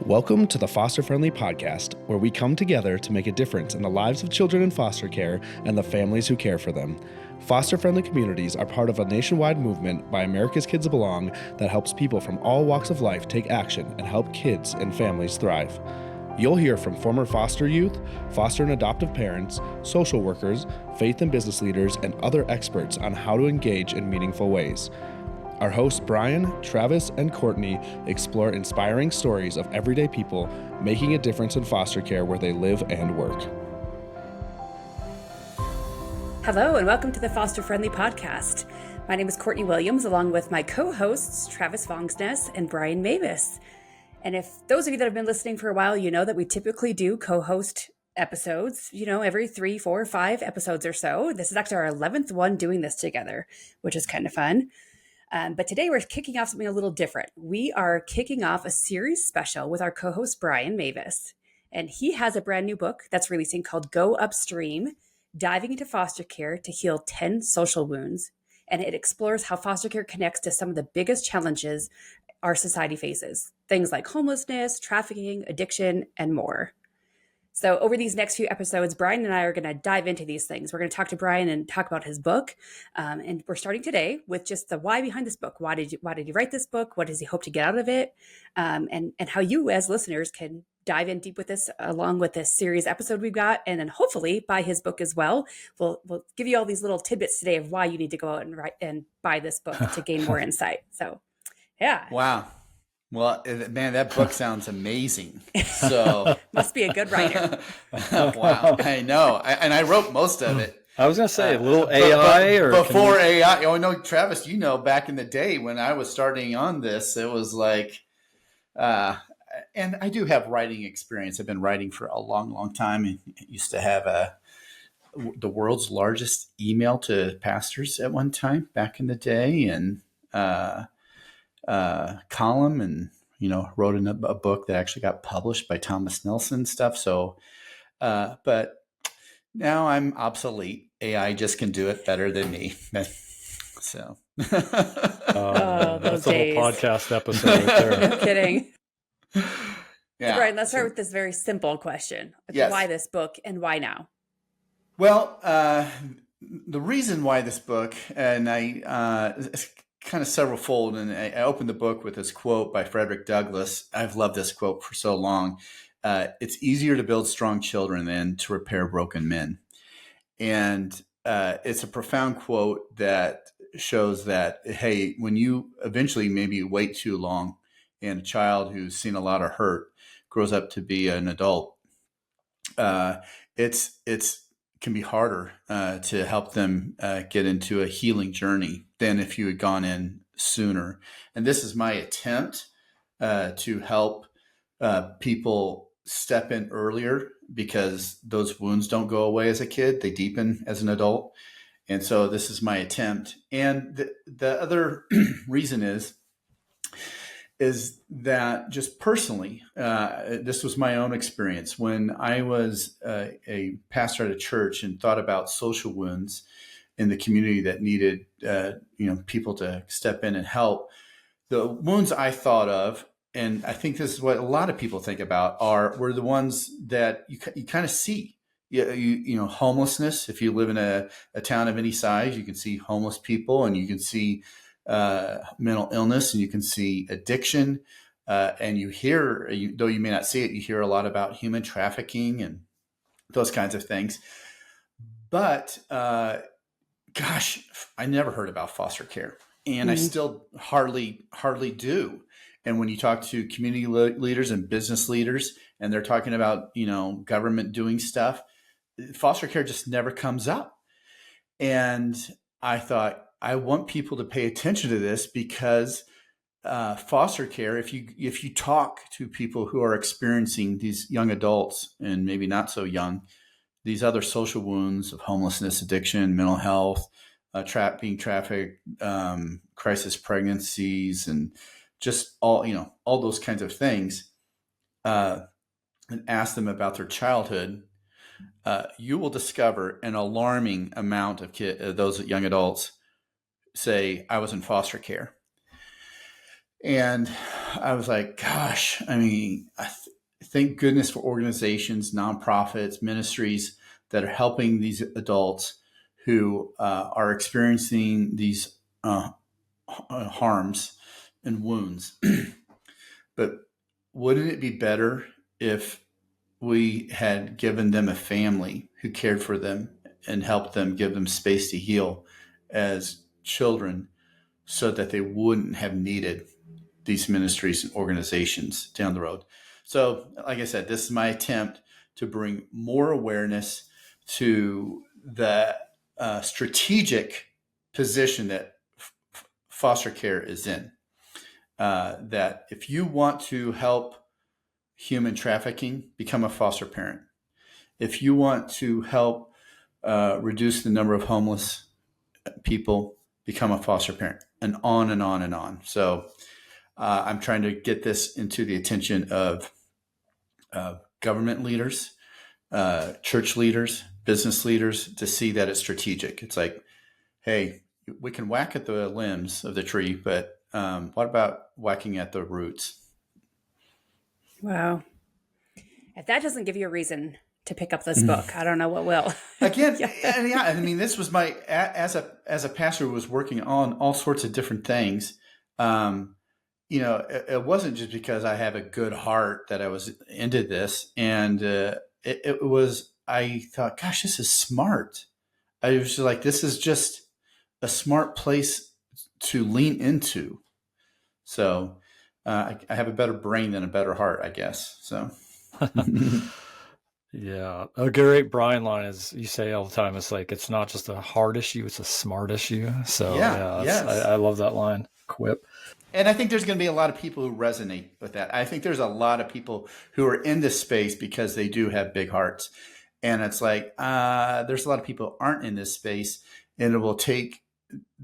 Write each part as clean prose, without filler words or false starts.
Welcome to the Foster Friendly Podcast, where we come together to make a difference in the lives of children in foster care and the families who care for them. Foster Friendly communities are part of a nationwide movement by America's Kids Belong that helps people from all walks of life take action and help kids and families thrive. You'll hear from former foster youth, foster and adoptive parents, social workers, faith and business leaders, and other experts on how to engage in meaningful ways. Our hosts Brian, Travis, and Courtney explore inspiring stories of everyday people making a difference in foster care where they live and work. Hello, and welcome to the Foster Friendly Podcast. My name is Courtney Williams, along with my co-hosts, Travis Vangsnes and Brian Mavis. And if those of you that have been listening for a while, you know that we typically do co-host episodes, every 3, 4, 5 episodes or so. This is actually our 11th one doing this together, which is kind of fun. But today we're kicking off something a little different. We are kicking off a series special with our co-host Brian Mavis. And he has a brand new book that's releasing called Go Upstream, Diving into Foster Care to Heal 10 Social Wounds. And it explores how foster care connects to some of the biggest challenges our society faces. Things like homelessness, trafficking, addiction, and more. So over these next few episodes, Brian and I are going to dive into these things. We're going to talk to Brian and talk about his book. And we're starting today with just the why behind this book. Why did he write this book? What does he hope to get out of it? And how you as listeners can dive in deep with this along with this series episode we've got. And then hopefully buy his book as well. We'll give you all these little tidbits today of why you need to go out and buy this book to gain more insight. So, yeah. Wow. Well, man, that book sounds amazing. So must be a good writer. Wow, I know, and I wrote most of it. I was going to say a little AI or before AI. Oh no, Travis, back in the day when I was starting on this, it was like, and I do have writing experience. I've been writing for a long, long time. I used to have the world's largest email to pastors at one time back in the day, and column, and wrote in a book that actually got published by Thomas Nelson stuff. So but now I'm obsolete. AI just can do it better than me. So those that's a days. whole podcast episode right there. No kidding. Yeah. So Brian, let's start with this very simple question. Yes. Why this book and why now? Well, the reason why this book, and it's kind of several-fold, and I opened the book with this quote by Frederick Douglass. I've loved this quote for so long. It's easier to build strong children than to repair broken men. And it's a profound quote that shows that, hey, when you eventually maybe wait too long and a child who's seen a lot of hurt grows up to be an adult, it's can be harder to help them get into a healing journey than if you had gone in sooner. And this is my attempt to help people step in earlier, because those wounds don't go away as a kid. They deepen as an adult. And so this is my attempt. And the other reason is that just personally, this was my own experience when I was a pastor at a church and thought about social wounds in the community that needed, people to step in and help. The wounds I thought of, and I think this is what a lot of people think about, were the ones that you kind of see. Homelessness. If you live in a town of any size, you can see homeless people, and you can see mental illness, and you can see addiction, and you hear, though you may not see it, you hear a lot about human trafficking and those kinds of things. But gosh, I never heard about foster care, and I still hardly do. And when you talk to community leaders and business leaders, and they're talking about government doing stuff, foster care just never comes up. And I thought, I want people to pay attention to this, because foster care, if you talk to people who are experiencing these young adults, and maybe not so young, these other social wounds of homelessness, addiction, mental health, being trafficked, crisis pregnancies, and just all those kinds of things, and ask them about their childhood, you will discover an alarming amount of those young adults say, I was in foster care. And I was like, gosh, I mean, thank goodness for organizations, nonprofits, ministries that are helping these adults who are experiencing these harms and wounds. But wouldn't it be better if we had given them a family who cared for them and helped them, give them space to heal as children, so that they wouldn't have needed these ministries and organizations down the road? So, like I said, this is my attempt to bring more awareness to the strategic position that foster care is in. That if you want to help human trafficking, become a foster parent. If you want to help reduce the number of homeless people, become a foster parent, and on and on and on. So I'm trying to get this into the attention of government leaders, church leaders, business leaders, to see that it's strategic. It's like, hey, we can whack at the limbs of the tree, but what about whacking at the roots? Wow. If that doesn't give you a reason to pick up this book, I don't know what will. Again, yeah. I mean, this was my, as a pastor who was working on all sorts of different things. It wasn't just because I have a good heart that I was into this. And it was, I thought, gosh, this is smart. I was just like, this is just a smart place to lean into. So I have a better brain than a better heart, I guess. So. Yeah. A great Brian line is, you say all the time, it's like, it's not just a hard issue, it's a smart issue. So yes. I love that line, quip. And I think there's going to be a lot of people who resonate with that. I think there's a lot of people who are in this space because they do have big hearts. And it's like, there's a lot of people who aren't in this space, and it will take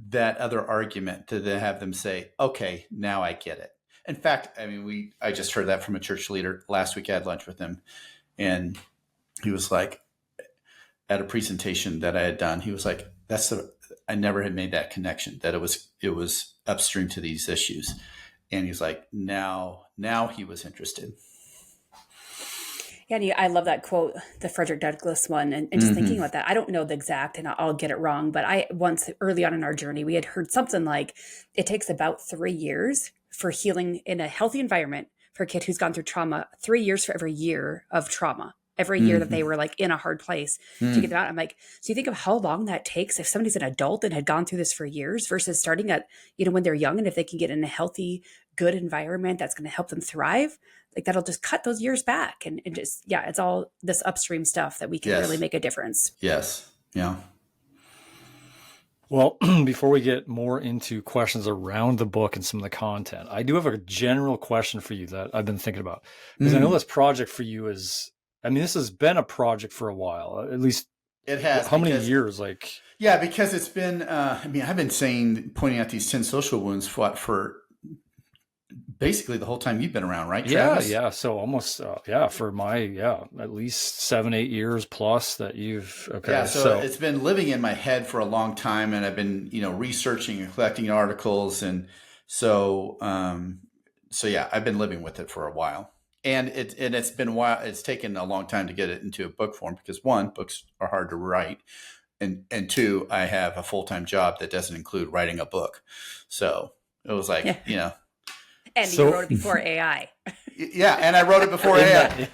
that other argument to then have them say, okay, now I get it. In fact, I mean, I just heard that from a church leader last week. I had lunch with him, and he was like, at a presentation that I had done, he was like, I never had made that connection, that it was upstream to these issues. And he's like, now he was interested. Yeah, and I love that quote, the Frederick Douglass one, and just thinking about that. I don't know the exact, and I'll get it wrong, but I once early on in our journey, we had heard something like it takes about 3 years for healing in a healthy environment for a kid who's gone through trauma, 3 years for every year of trauma. Every year that they were like in a hard place to get them out. I'm like, so you think of how long that takes if somebody's an adult and had gone through this for years versus starting at, when they're young, and if they can get in a healthy, good environment that's going to help them thrive, like that'll just cut those years back. And just, it's all this upstream stuff that we can really make a difference. Yes. Yeah. Well, before we get more into questions around the book and some of the content, I do have a general question for you that I've been thinking about, because I know this project for you is, this has been a project for a while, at least. It has. How many years? Yeah, because it's been, I've been pointing out these 10 social wounds for basically the whole time you've been around, right, Travis? Yeah. So almost, for my, at least 7-8 years plus that you've, okay. Yeah, so it's been living in my head for a long time, and I've been, researching and collecting articles. And so I've been living with it for a while. And it's been a while. It's taken a long time to get it into a book form because, one, books are hard to write, and two, I have a full-time job that doesn't include writing a book. So it was like, And So- you wrote it before AI. Yeah, and I wrote it before AI.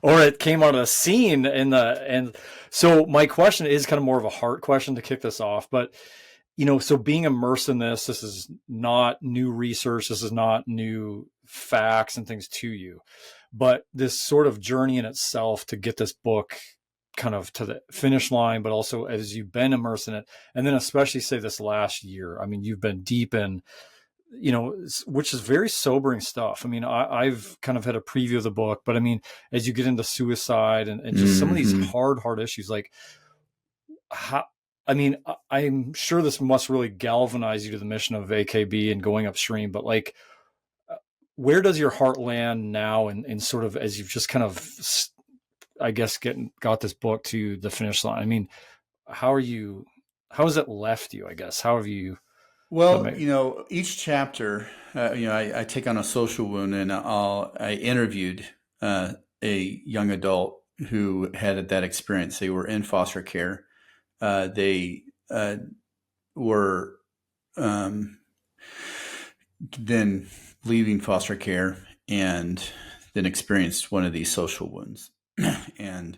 Or it came out of the scene and so my question is kind of more of a heart question to kick this off, but so being immersed in this is not new research, this is not new facts and things to you, but this sort of journey in itself to get this book kind of to the finish line, but also as you've been immersed in it, and then especially say this last year, you've been deep in, which is very sobering stuff. I've kind of had a preview of the book, but as you get into suicide and just some of these hard issues, like how, I'm sure this must really galvanize you to the mission of AKB and going upstream, but where does your heart land now? And sort of, as you've just kind of, I guess, got this book to the finish line. How has it left you, I guess? How have you? Well, each chapter, I take on a social wound, and I interviewed a young adult who had that experience. They were in foster care. They were then leaving foster care and then experienced one of these social wounds. And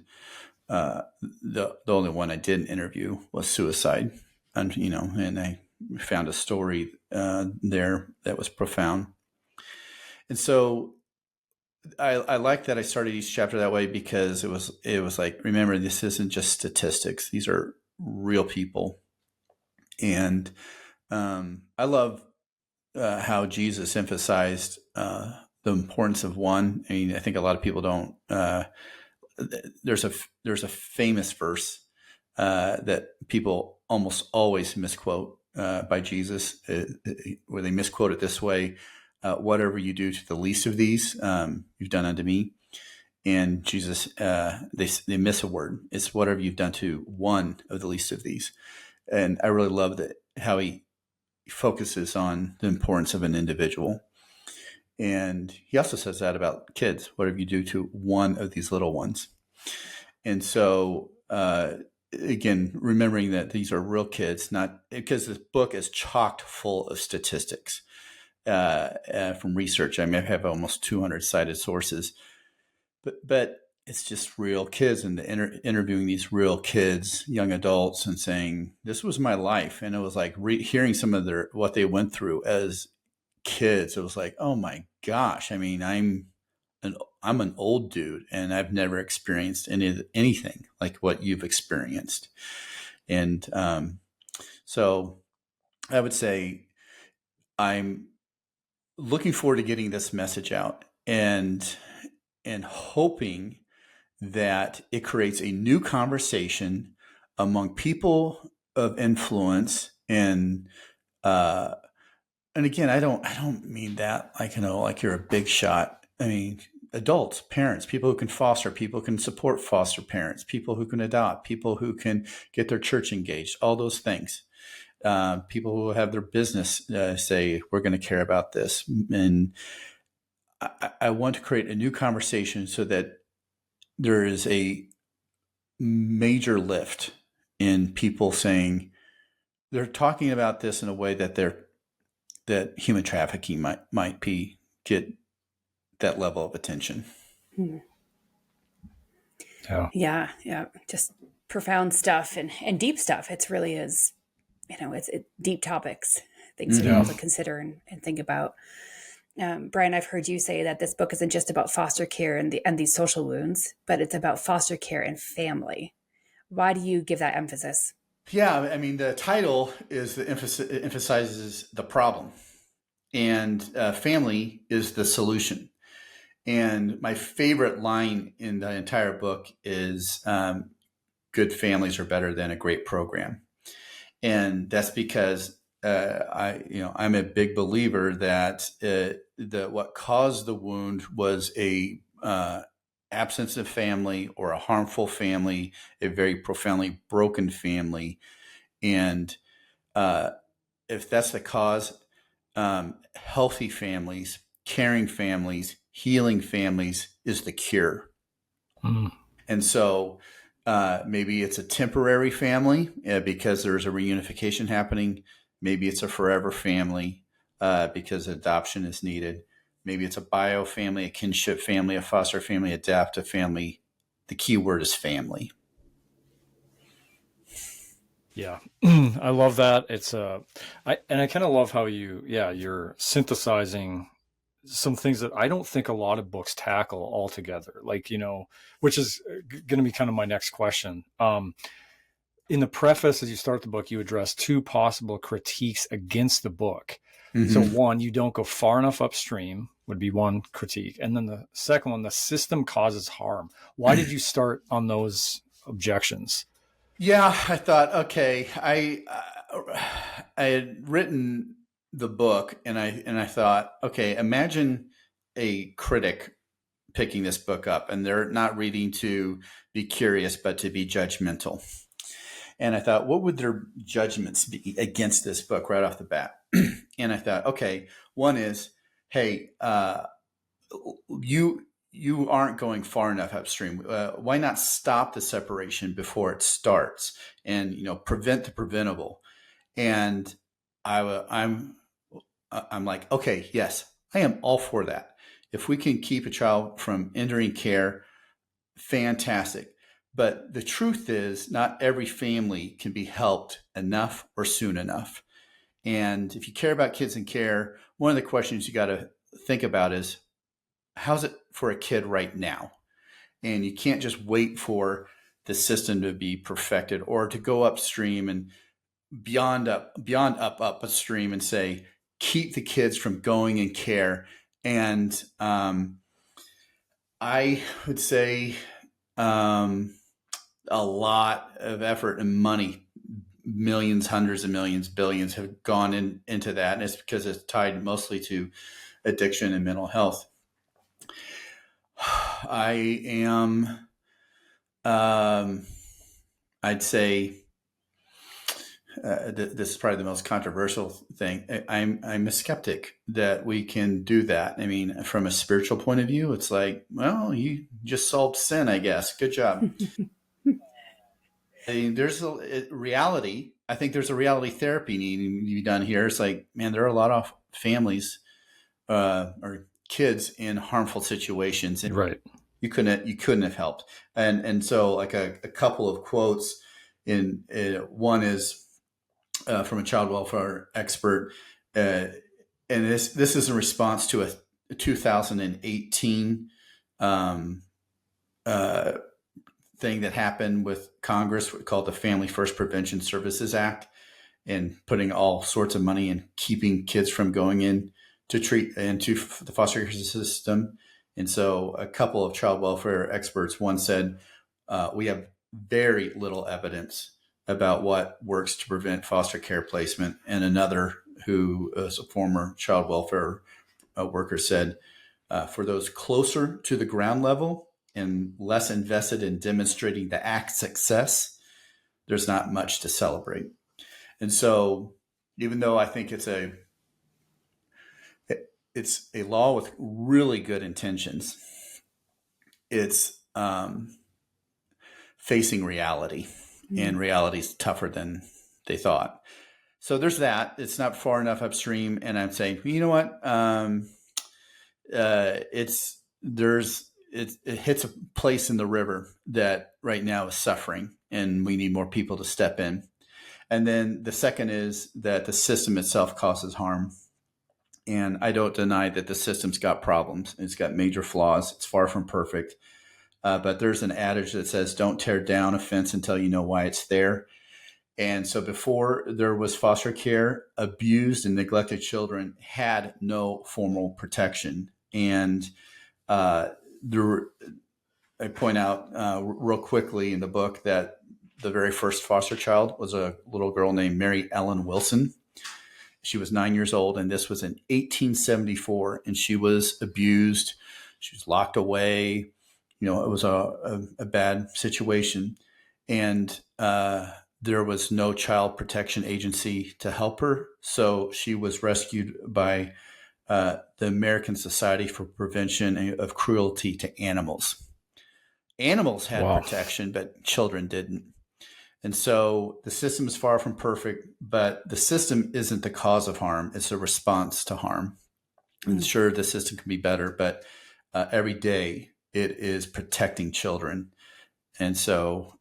the only one I didn't interview was suicide. And I found a story there that was profound. And so I like that I started each chapter that way, because it was like, remember, this isn't just statistics. These are real people. And I love how Jesus emphasized the importance of one. I mean, I think a lot of people don't. There's a famous verse that people almost always misquote by Jesus, where they misquote it this way: "Whatever you do to the least of these, you've done unto me." And Jesus, they miss a word. It's whatever you've done to one of the least of these. And I really love that how he focuses on the importance of an individual. And he also says that about kids: whatever you do to one of these little ones. And so, again, remembering that these are real kids, not because this book is chocked full of statistics from research. I mean, I have almost 200 cited sources, but it's just real kids, and interviewing these real kids, young adults, and saying, this was my life. And it was like hearing some of what they went through as kids. It was like, oh my gosh. I mean, I'm an old dude, and I've never experienced anything like what you've experienced. And so I would say I'm looking forward to getting this message out, and hoping that it creates a new conversation among people of influence. And again, I don't mean that like you're a big shot. I mean, adults, parents, people who can foster, people who can support foster parents, people who can adopt, people who can get their church engaged, all those things. People who have their business say, we're going to care about this. And I want to create a new conversation so that there is a major lift in people saying, they're talking about this in a way that human trafficking might get that level of attention. Yeah. Just profound stuff and deep stuff. It really is, it's deep topics, things to be able to consider and think about. Brian, I've heard you say that this book isn't just about foster care and these social wounds, but it's about foster care and family. Why do you give that emphasis? Yeah, I mean, the title emphasizes the problem, and family is the solution. And my favorite line in the entire book is, good families are better than a great program. And that's because I'm a big believer that what caused the wound was a absence of family, or a harmful family, a very profoundly broken family. And if that's the cause, healthy families, caring families, healing families is the cure. And so maybe it's a temporary family because there's a reunification happening. Maybe it's a forever family because adoption is needed. Maybe it's a bio family, a kinship family, a foster family, adoptive family. The key word is family. Yeah, I love that. It's I kind of love how you're synthesizing some things that I don't think a lot of books tackle altogether. Like, which is going to be kind of my next question. In the preface, as you start the book, you address two possible critiques against the book. Mm-hmm. So one, you don't go far enough upstream would be one critique. And then the second one, the system causes harm. Why did you start on those objections? Yeah, I thought, okay, I had written the book, and I thought, okay, imagine a critic picking this book up, and they're not reading to be curious, but to be judgmental. And I thought, what would their judgments be against this book right off the bat? And I thought, okay, one is, hey, you aren't going far enough upstream. Why not stop the separation before it starts, and prevent the preventable? And I'm like, okay, yes, I am all for that. If we can keep a child from entering care, fantastic. But the truth is, not every family can be helped enough or soon enough. And if you care about kids in care, one of the questions you got to think about is, how's it for a kid right now? And you can't just wait for the system to be perfected or to go upstream and beyond upstream and say, keep the kids from going in care. And I would say a lot of effort and money, millions, hundreds of millions, billions have gone into that. And it's because it's tied mostly to addiction and mental health. I am, I'd say, this is probably the most controversial thing. I'm a skeptic that we can do that. I mean, from a spiritual point of view, it's like, well, you just solved sin, I guess. Good job. I mean, there's a reality. I think there's a reality therapy needing to be done here. It's like, man, there are a lot of families or kids in harmful situations, and Right. you couldn't have helped. And so, like a couple of quotes in one is from a child welfare expert, and this is in response to a 2018 thing that happened with Congress called the Family First Prevention Services Act, and putting all sorts of money in keeping kids from going in to treat into the foster care system. And so a couple of child welfare experts, one said, we have very little evidence about what works to prevent foster care placement. And another, who is a former child welfare worker, said, for those closer to the ground level and less invested in demonstrating the act's success, there's not much to celebrate. And so, even though I think it's a law with really good intentions, it's facing reality, and reality is tougher than they thought. So there's that. It's not far enough upstream, and I'm saying, you know what? It hits a place in the river that right now is suffering, and we need more people to step in. And then the second is that the system itself causes harm. And I don't deny that the system's got problems. It's got major flaws. It's far from perfect. But there's an adage that says, don't tear down a fence until you know why it's there. And so before there was foster care, abused and neglected children had no formal protection. And I point out real quickly in the book that the very first foster child was a little girl named Mary Ellen Wilson. She was 9 years old, and this was in 1874, and she was abused. She was locked away. It was a bad situation, and there was no child protection agency to help her. So she was rescued by the American Society for Prevention of Cruelty to Animals. Animals had protection, but children didn't. And so the system is far from perfect, but the system isn't the cause of harm. It's a response to harm. And sure, the system can be better, but every day it is protecting children. And so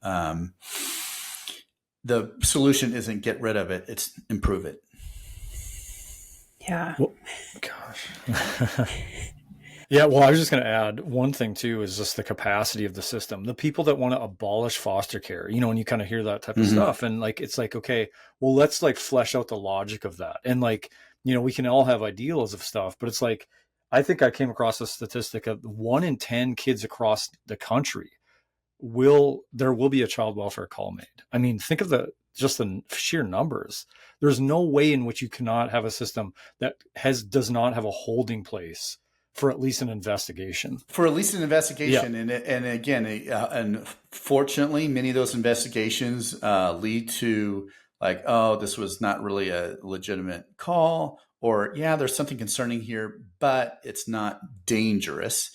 the solution isn't get rid of it, it's improve it. Yeah. Well, gosh. Yeah, well, I was just going to add one thing too, is just the capacity of the system. The people that want to abolish foster care, and you kind of hear that type of stuff, and it's like, okay, well, let's flesh out the logic of that. And we can all have ideals of stuff, but it's like, I think I came across a statistic of 1 in 10 kids across the country there will be a child welfare call made. I mean, think of the sheer numbers. There's no way in which you cannot have a system that does not have a holding place for at least an investigation. For at least an investigation. Yeah. And again, unfortunately, many of those investigations lead to like, oh, this was not really a legitimate call, or yeah, there's something concerning here, but it's not dangerous,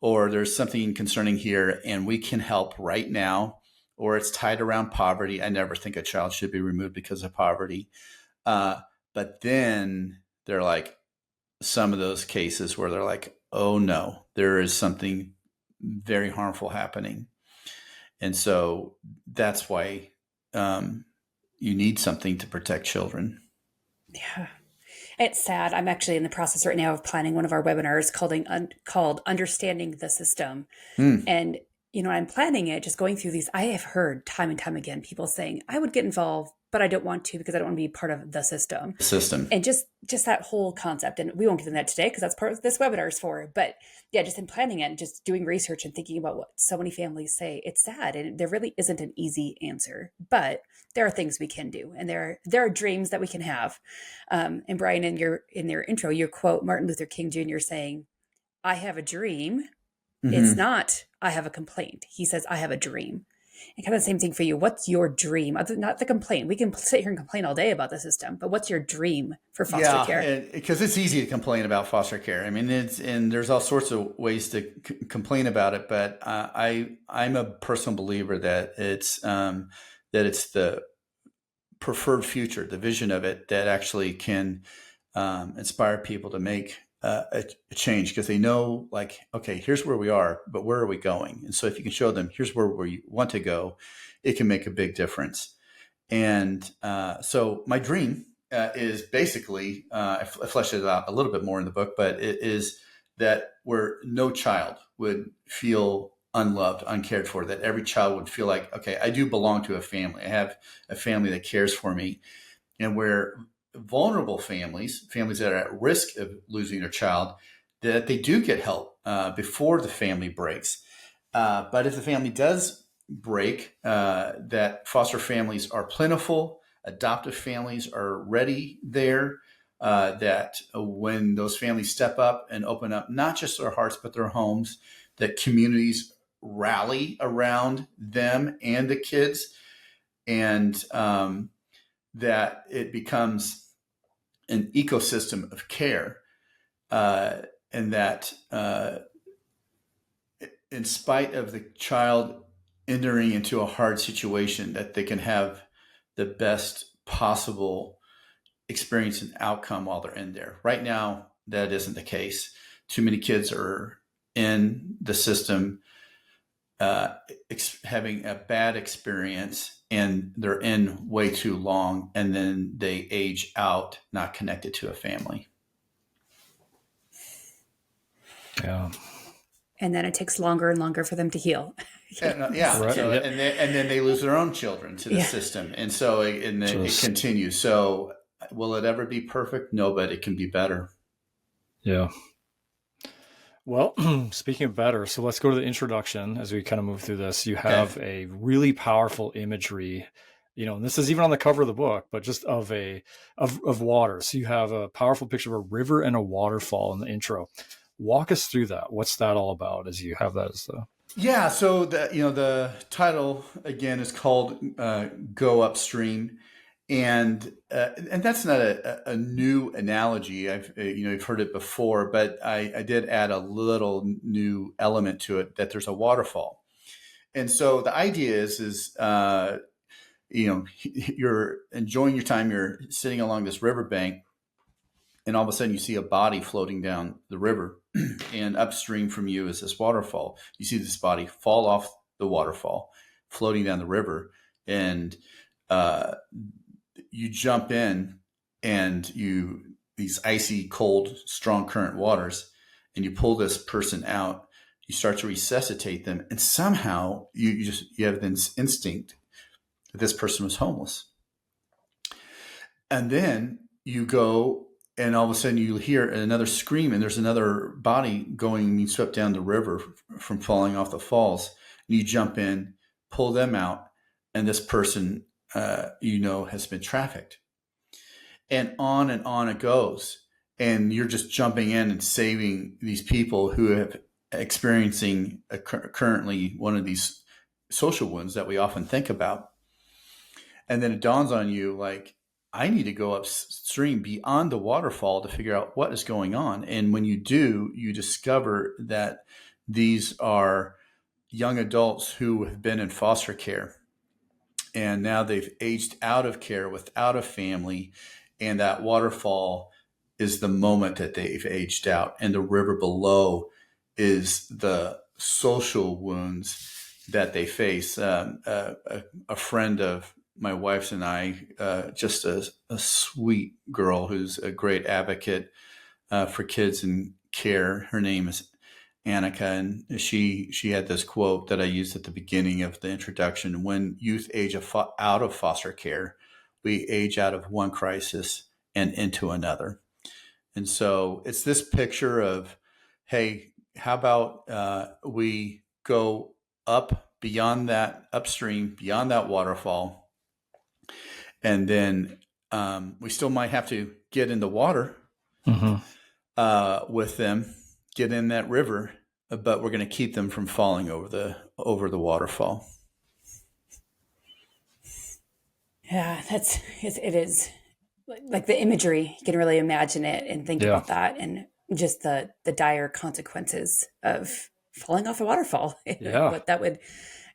or there's something concerning here and we can help right now, or it's tied around poverty. I never think a child should be removed because of poverty. But then they're like, some of those cases where they're like, oh no, there is something very harmful happening. And so that's why you need something to protect children. Yeah. It's sad. I'm actually in the process right now of planning one of our webinars called Understanding the System. And, I'm planning it, just going through these. I have heard time and time again, people saying, I would get involved, but I don't want to because I don't want to be part of the system. And just that whole concept. And we won't get into that today because that's part of this webinar is for. But yeah, just in planning it and just doing research and thinking about what so many families say, it's sad. And there really isn't an easy answer. But there are things we can do. And there are dreams that we can have. And Brian, in your intro, you quote Martin Luther King Jr. saying, I have a dream. Mm-hmm. It's not, I have a complaint. He says, I have a dream. And kind of the same thing for you. What's your dream? Not the complaint. We can sit here and complain all day about the system, but what's your dream for foster care? Because it's easy to complain about foster care. I mean, and there's all sorts of ways to complain about it. But I'm a personal believer that it's the preferred future, the vision of it, that actually can inspire people to make a change, because they know, like, okay, here's where we are, but where are we going? And so if you can show them here's where we want to go, it can make a big difference. And so my dream is basically, I fleshed it out a little bit more in the book, but it is that where no child would feel unloved, uncared for, that every child would feel like, okay, I do belong to a family. I have a family that cares for me. And where vulnerable families that are at risk of losing their child, that they do get help before the family breaks. But if the family does break, that foster families are plentiful, adoptive families are ready there, that when those families step up and open up not just their hearts, but their homes, that communities rally around them and the kids, and that it becomes an ecosystem of care, and that in spite of the child entering into a hard situation, that they can have the best possible experience and outcome while they're in there. Right now, that isn't the case. Too many kids are in the system having a bad experience, and they're in way too long, and then they age out, not connected to a family. Yeah. And then it takes longer and longer for them to heal. Yeah. Right. So, and then they lose their own children to the system. And so it continues. So will it ever be perfect? No, but it can be better. Yeah. Well, speaking of better, so let's go to the introduction as we kind of move through this. You have a really powerful imagery, and this is even on the cover of the book, but just of water. So you have a powerful picture of a river and a waterfall in the intro. Walk us through that. What's that all about as you have that as the... Yeah. So the title again is called Go Upstream. And that's not a new analogy. You've heard it before, but I did add a little new element to it, that there's a waterfall. And so the idea is you're enjoying your time, you're sitting along this riverbank, and all of a sudden you see a body floating down the river, and upstream from you is this waterfall. You see this body fall off the waterfall, floating down the river, and you jump in, and these icy, cold, strong current waters, and you pull this person out. You start to resuscitate them, and somehow you have this instinct that this person was homeless. And then you go, and all of a sudden you hear another scream, and there's another body being swept down the river from falling off the falls. And you jump in, pull them out, and this person has been trafficked. And on it goes. and you're just jumping in and saving these people who have experiencing currently one of these social wounds that we often think about. And then it dawns on you, like, I need to go upstream beyond the waterfall to figure out what is going on. And when you do, you discover that these are young adults who have been in foster care, and now they've aged out of care without a family. And that waterfall is the moment that they've aged out. And the river below is the social wounds that they face. A friend of my wife's and I, just a sweet girl who's a great advocate for kids in care. Her name is Annika, and she had this quote that I used at the beginning of the introduction: when youth age out of foster care, we age out of one crisis and into another. And so it's this picture of, hey, how about we go up beyond that, upstream, beyond that waterfall, and then we still might have to get in the water with them, get in that river, but we're going to keep them from falling over the waterfall. Yeah, it is like the imagery. You can really imagine it and think about that, and just the dire consequences of falling off a waterfall. Yeah. What that would,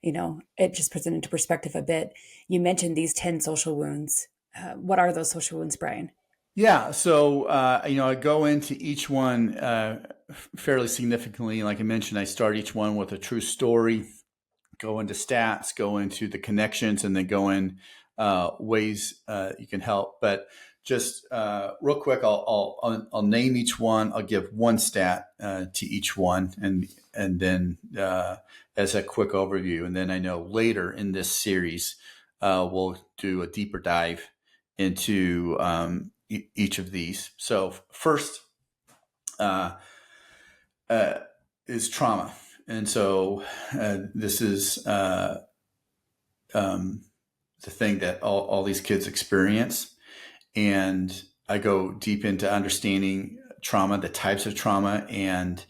it just puts it into perspective a bit. You mentioned these 10 social wounds. What are those social wounds, Brian? Yeah. So, I go into each one fairly significantly. Like I mentioned, I start each one with a true story, go into stats, go into the connections, and then go in ways you can help. But just real quick, I'll name each one. I'll give one stat to each one, and then as a quick overview. And then I know later in this series, we'll do a deeper dive into each of these. So first is trauma. And so this is the thing that all these kids experience. And I go deep into understanding trauma, the types of trauma. And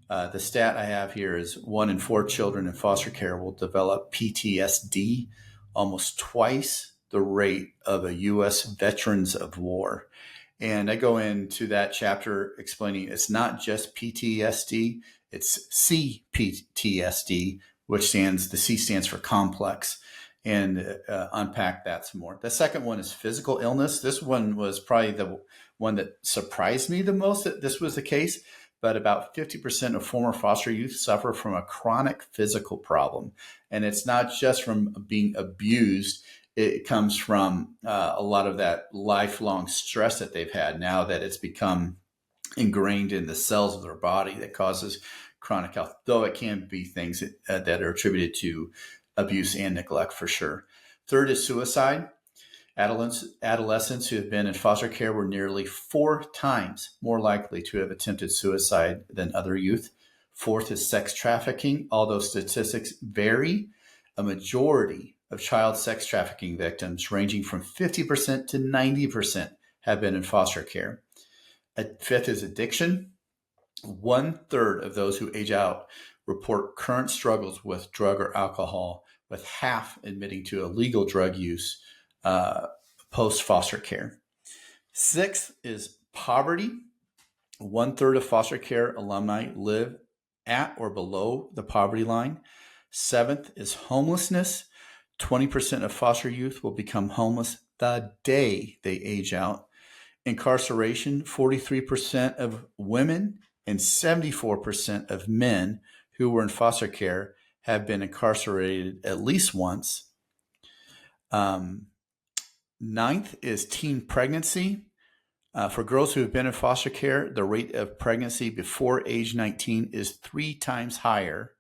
the stat I have here is 1 in 4 children in foster care will develop PTSD, almost twice the rate of a U.S. veterans of war. And I go into that chapter explaining it's not just PTSD, it's CPTSD, which the C stands for complex, and unpack that some more. The second one is physical illness. This one was probably the one that surprised me the most that this was the case, but about 50% of former foster youth suffer from a chronic physical problem. And it's not just from being abused. It comes from a lot of that lifelong stress that they've had now that it's become ingrained in the cells of their body that causes chronic health, though it can be things that are attributed to abuse and neglect for sure. Third is suicide. Adolescents who have been in foster care were nearly 4 times more likely to have attempted suicide than other youth. Fourth is sex trafficking. Although statistics vary, a majority of child sex trafficking victims, ranging from 50% to 90%, have been in foster care. Fifth is addiction. 1/3 of those who age out report current struggles with drug or alcohol, with half admitting to illegal drug use post foster care. Sixth is poverty. 1/3 of foster care alumni live at or below the poverty line. Seventh is homelessness. 20% of foster youth will become homeless the day they age out. Incarceration, 43% of women and 74% of men who were in foster care have been incarcerated at least once. Ninth is teen pregnancy. For girls who have been in foster care, the rate of pregnancy before age 19 is 3 times higher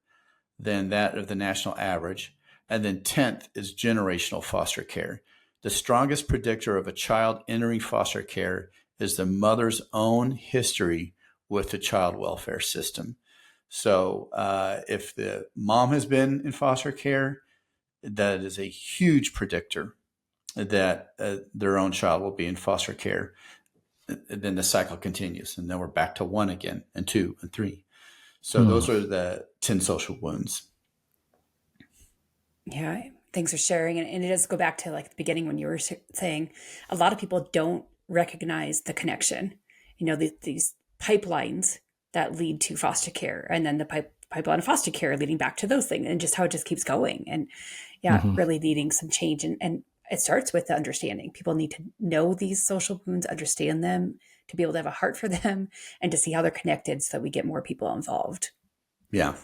than that of the national average. And then 10th is generational foster care. The strongest predictor of a child entering foster care is the mother's own history with the child welfare system. So if the mom has been in foster care, that is a huge predictor that their own child will be in foster care. then the cycle continues, and then we're back to 1 again, and 2 and 3. So those are the 10 social wounds. Yeah, thanks for sharing. And it does go back to like the beginning when you were saying a lot of people don't recognize the connection, these pipelines that lead to foster care, and then the pipeline of foster care leading back to those things, and just how it just keeps going. And really needing some change. And it starts with the understanding. People need to know these social wounds, understand them, to be able to have a heart for them, and to see how they're connected so that we get more people involved. Yeah.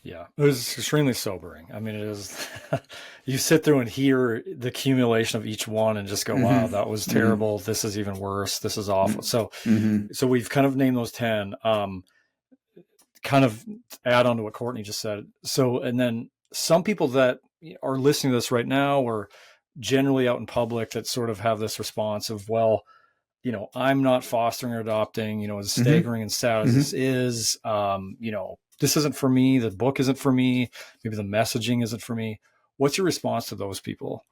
Yeah, it was extremely sobering. I mean, it is, you sit through and hear the accumulation of each one and just go, wow, that was terrible. This is even worse. This is awful. So we've kind of named those 10, kind of add on to what Courtney just said. So, and then some people that are listening to this right now, or generally out in public, that sort of have this response of, well, I'm not fostering or adopting, as staggering and sad as this is, this isn't for me. The book isn't for me. Maybe the messaging isn't for me. What's your response to those people?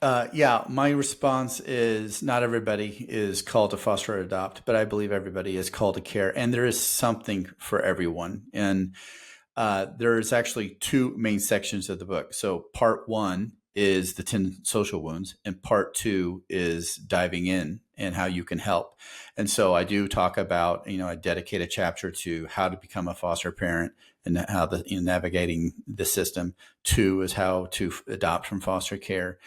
My response is not everybody is called to foster or adopt, but I believe everybody is called to care. And there is something for everyone. And there's actually 2 main sections of the book. So part 1 is the 10 social wounds, and part 2 is diving in and how you can help. And so I do talk about, I dedicate a chapter to how to become a foster parent and how navigating the system. 2 is how to adopt from foster care.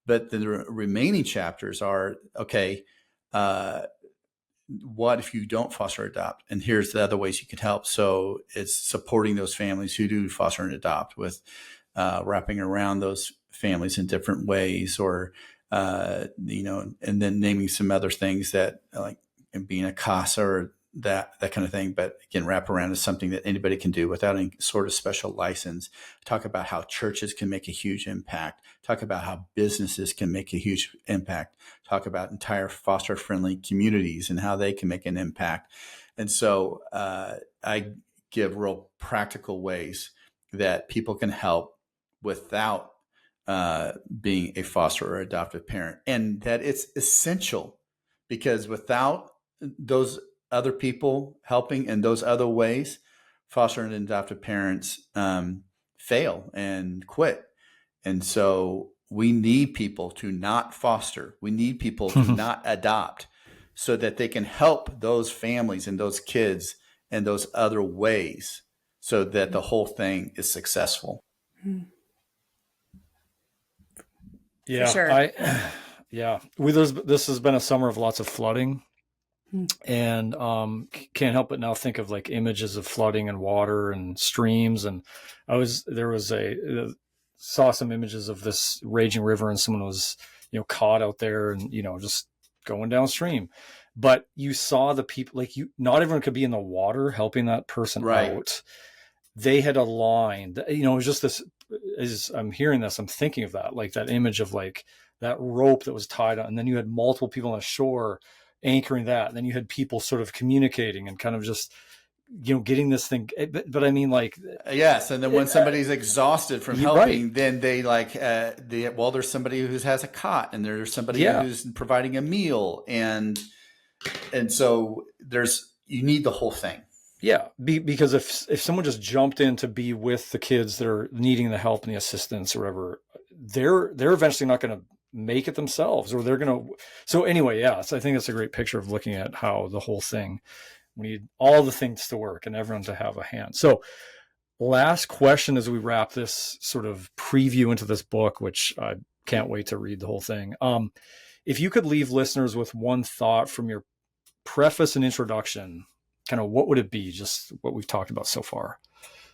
But the remaining chapters are, okay, what if you don't foster or adopt? And here's the other ways you can help. So it's supporting those families who do foster and adopt, with wrapping around those families in different ways, or, and then naming some other things that, like being a CASA or that kind of thing. But again, wrap around is something that anybody can do without any sort of special license. Talk about how churches can make a huge impact. Talk about how businesses can make a huge impact. Talk about entire foster friendly communities and how they can make an impact. And so I give real practical ways that people can help without being a foster or adoptive parent, and that it's essential, because without those other people helping in those other ways, foster and adoptive parents fail and quit. And so we need people to not foster. We need people to not adopt, so that they can help those families and those kids in those other ways, so that the whole thing is successful. For Yeah, sure. This has been a summer of lots of flooding, and can't help but now think of like images of flooding and water and streams. And saw some images of this raging river, and someone was caught out there and just going downstream. But you saw the people, not everyone could be in the water helping that person out. They had aligned, it was just this. As I'm hearing this, I'm thinking of that, like that image of like that rope that was tied on, and then you had multiple people on the shore anchoring that, and then you had people sort of communicating and kind of just getting this thing. But I mean, like, yes, and then when somebody's exhausted from helping, then they there's somebody who has a cot, and there's somebody who's providing a meal, and so you need the whole thing. Yeah, because if someone just jumped in to be with the kids that are needing the help and the assistance or whatever, they're eventually not going to make it themselves, or they're going to. So anyway, so I think that's a great picture of looking at how the whole thing, we need all the things to work and everyone to have a hand. So last question as we wrap this sort of preview into this book, which I can't wait to read the whole thing. If you could leave listeners with one thought from your preface and introduction, kind of what would it be, just what we've talked about so far?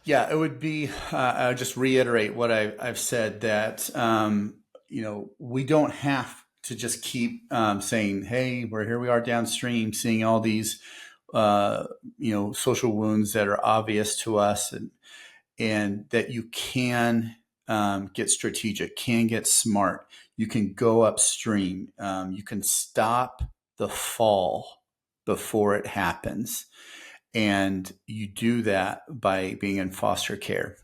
Yeah, it would be, I'll just reiterate what I've said, that, we don't have to just keep saying, hey, here we are downstream, seeing all these, social wounds that are obvious to us, and that you can get strategic, can get smart. You can go upstream. You can stop the fall before it happens. And you do that by being in foster care.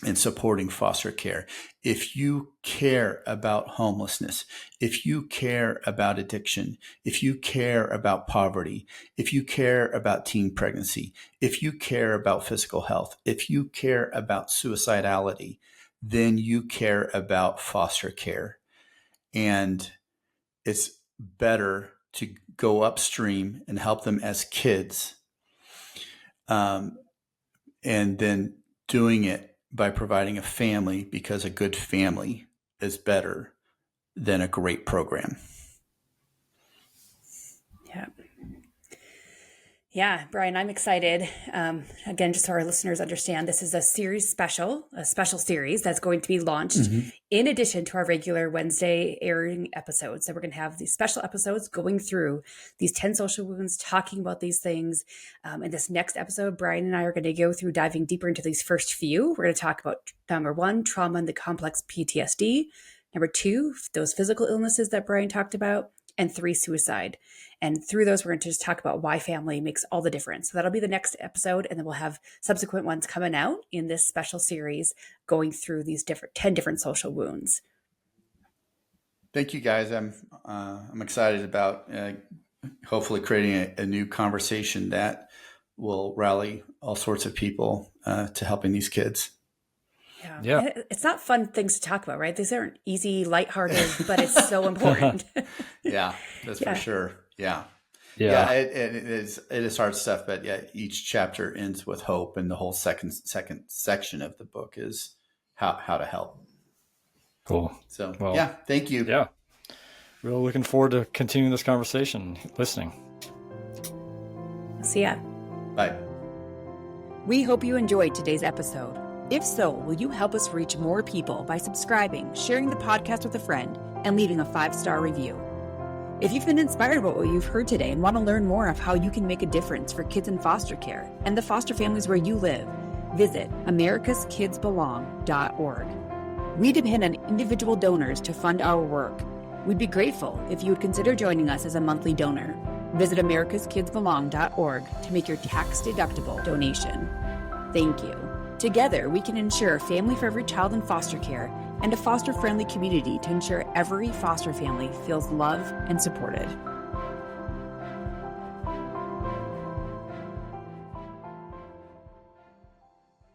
and supporting foster care. If you care about homelessness, if you care about addiction, if you care about poverty, if you care about teen pregnancy, if you care about physical health, if you care about suicidality, then you care about foster care. And it's better to go upstream and help them as kids, and then doing it by providing a family, because a good family is better than a great program. Yeah. Yeah, Brian, I'm excited. Again, just so our listeners understand, this is a special series that's going to be launched in addition to our regular Wednesday airing episodes. So we're going to have these special episodes going through these 10 social wounds, talking about these things. In this next episode, Brian and I are going to go through diving deeper into these first few. We're going to talk about number 1, trauma and the complex PTSD. Number 2, those physical illnesses that Brian talked about. And 3, suicide. And through those, we're going to just talk about why family makes all the difference. So that'll be the next episode. And then we'll have subsequent ones coming out in this special series going through these 10 different social wounds. Thank you, guys. I'm excited about hopefully creating a new conversation that will rally all sorts of people to helping these kids. Yeah. It's not fun things to talk about, right? These aren't easy, lighthearted, but it's so important. Yeah, that's for sure. Yeah. It is hard stuff, but each chapter ends with hope, and the whole second section of the book is how to help. Cool. So thank you. Yeah. Really looking forward to continuing this conversation, listening. See ya. Bye. We hope you enjoyed today's episode. If so, will you help us reach more people by subscribing, sharing the podcast with a friend, and leaving a 5-star review? If you've been inspired by what you've heard today and want to learn more of how you can make a difference for kids in foster care and the foster families where you live, visit americaskidsbelong.org. We depend on individual donors to fund our work. We'd be grateful if you would consider joining us as a monthly donor. Visit americaskidsbelong.org to make your tax-deductible donation. Thank you. Together, we can ensure a family for every child in foster care and a foster-friendly community to ensure every foster family feels loved and supported.